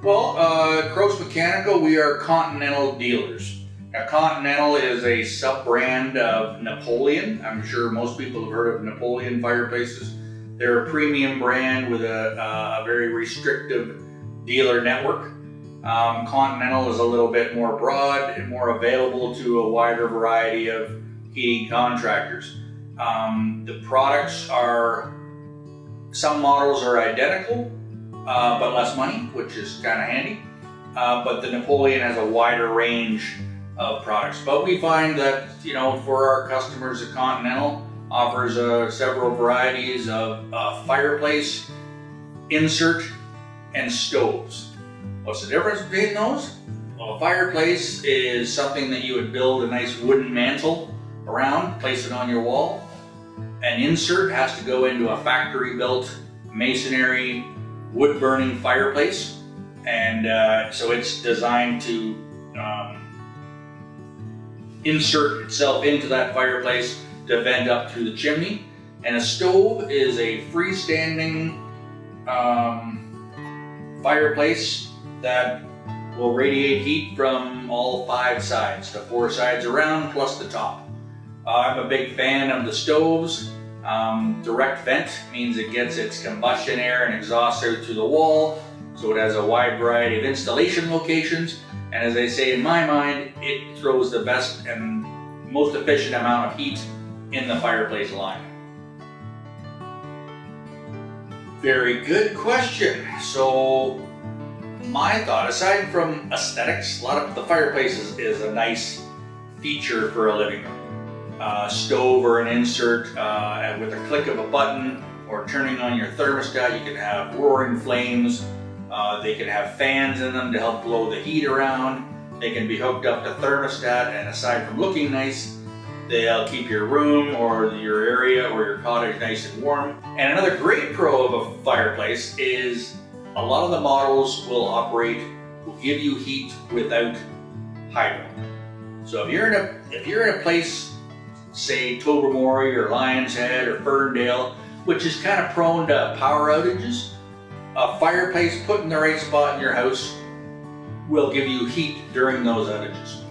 Crose Mechanical, we are Continental dealers. Now, Continental is a sub-brand of Napoleon. I'm sure most people have heard of Napoleon fireplaces. They're a premium brand with a very restrictive dealer network. Continental is a little bit more broad and more available to a wider variety of heating contractors. The products are, some models are identical, but less money, which is kind of handy. But the Napoleon has a wider range of products. But we find that, for our customers, the Continental offers several varieties of fireplace, insert, and stoves. What's the difference between those? Well, a fireplace is something that you would build a nice wooden mantle around, place it on your wall. An insert has to go into a factory-built masonry wood-burning fireplace, and so it's designed to insert itself into that fireplace to vent up through the chimney. And a stove is a freestanding fireplace that will radiate heat from all 5 sides, the 4 sides around plus the top. I'm a big fan of the stoves. Direct vent means it gets its combustion air and exhaust out through the wall, so it has a wide variety of installation locations, and as I say, in my mind, it throws the best and most efficient amount of heat in the fireplace line. Very good question. So my thought, aside from aesthetics, a lot of the fireplace is a nice feature for a living room. Stove or an insert, with a click of a button or turning on your thermostat, you can have roaring flames. They can have fans in them to help blow the heat around. They can be hooked up to thermostat, and aside from looking nice, they'll keep your room or your area or your cottage nice and warm. And another great pro of a fireplace is a lot of the models will give you heat without hydro. So if you're in a place, say Tobermory or Lion's Head or Ferndale, which is kind of prone to power outages, a fireplace put in the right spot in your house will give you heat during those outages.